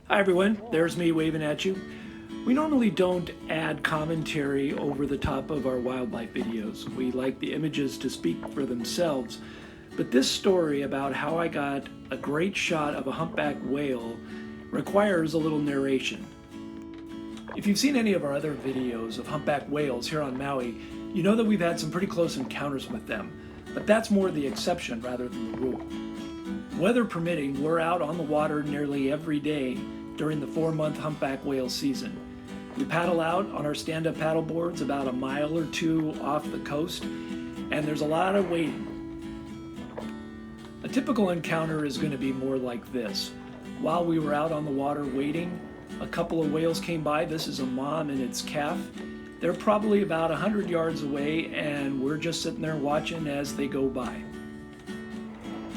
Hi everyone, there's me waving at you. We normally don't add commentary over the top of our wildlife videos. We like the images to speak for themselves, but this story about how I got a great shot of a humpback whale requires a little narration. If you've seen any of our other videos of humpback whales here on Maui, you know that we've had some pretty close encounters with them, but that's more the exception rather than the rule. Weather permitting, we're out on the water nearly every day during the 4-month humpback whale season. We paddle out on our stand-up paddle boards about a mile or two off the coast, and there's a lot of waiting. A typical encounter is going to be more like this. While we were out on the water waiting, a couple of whales came by. This is a mom and its calf. They're probably about 100 yards away, and we're just sitting there watching as they go by.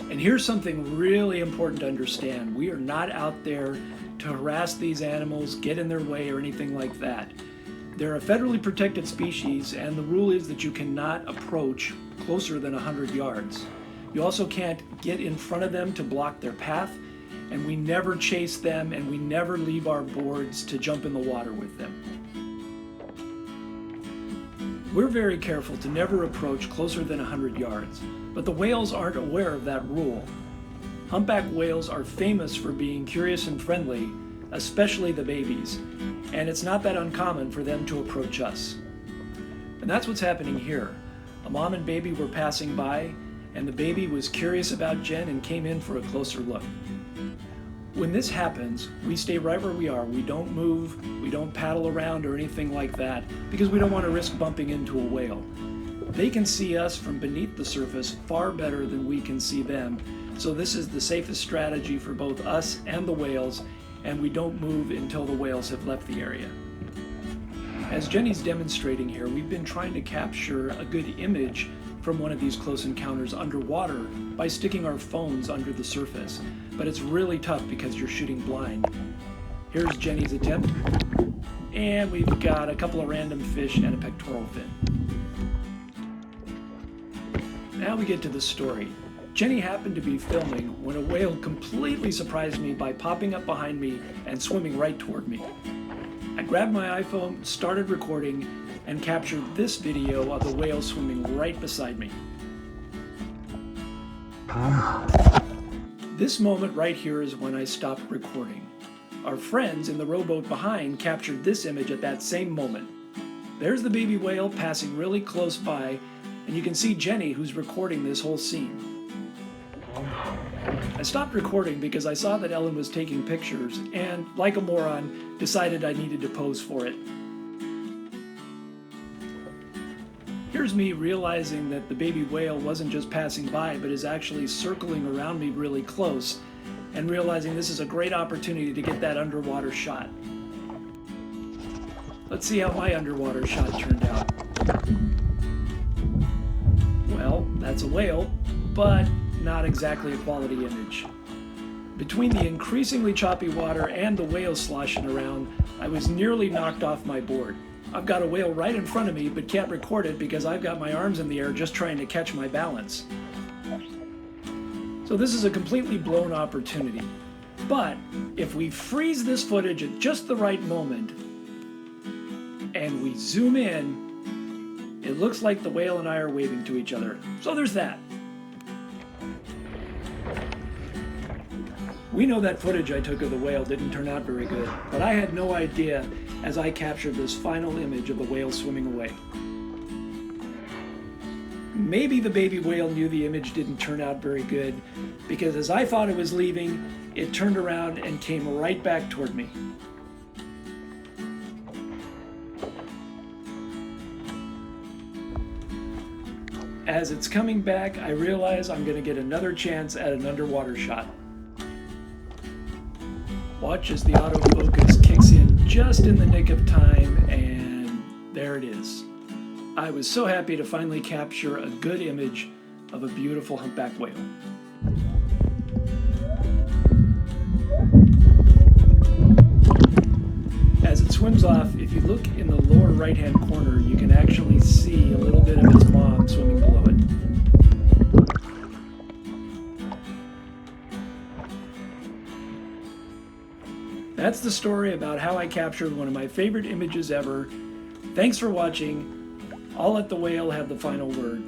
And here's something really important to understand. We are not out there to harass these animals, get in their way, or anything like that. They're a federally protected species, and the rule is that you cannot approach closer than 100 yards. You also can't get in front of them to block their path, and we never chase them, and we never leave our boards to jump in the water with them. We're very careful to never approach closer than 100 yards, but the whales aren't aware of that rule. Humpback whales are famous for being curious and friendly, especially the babies, and it's not that uncommon for them to approach us. And that's what's happening here. A mom and baby were passing by, and the baby was curious about Jen and came in for a closer look. When this happens, we stay right where we are. We don't move, we don't paddle around or anything like that, because we don't want to risk bumping into a whale. They can see us from beneath the surface far better than we can see them, so this is the safest strategy for both us and the whales, and we don't move until the whales have left the area. As Jenny's demonstrating here, we've been trying to capture a good image from one of these close encounters underwater by sticking our phones under the surface, but it's really tough because you're shooting blind. Here's Jenny's attempt, and we've got a couple of random fish and a pectoral fin. Now we get to the story. Jenny happened to be filming when a whale completely surprised me by popping up behind me and swimming right toward me. I grabbed my iPhone, started recording, and captured this video of the whale swimming right beside me. This moment right here is when I stopped recording. Our friends in the rowboat behind captured this image at that same moment. There's the baby whale passing really close by, and you can see Jenny who's recording this whole scene. I stopped recording because I saw that Ellen was taking pictures and, like a moron, decided I needed to pose for it. Here's me realizing that the baby whale wasn't just passing by, but is actually circling around me really close, and realizing this is a great opportunity to get that underwater shot. Let's see how my underwater shot turned out. Well, that's a whale, but not exactly a quality image. Between the increasingly choppy water and the whale sloshing around, I was nearly knocked off my board. I've got a whale right in front of me, but can't record it because I've got my arms in the air just trying to catch my balance. So this is a completely blown opportunity. But if we freeze this footage at just the right moment, and we zoom in, it looks like the whale and I are waving to each other. So there's that. We know that footage I took of the whale didn't turn out very good, but I had no idea as I captured this final image of the whale swimming away. Maybe the baby whale knew the image didn't turn out very good, because as I thought it was leaving, it turned around and came right back toward me. As it's coming back, I realize I'm going to get another chance at an underwater shot. Watch as the autofocus kicks in just in the nick of time, and there it is. I was so happy to finally capture a good image of a beautiful humpback whale. As it swims off, if you look in the lower right-hand corner, you can actually see a little bit of its mom swimming below it. That's the story about how I captured one of my favorite images ever. Thanks for watching. I'll let the whale have the final word.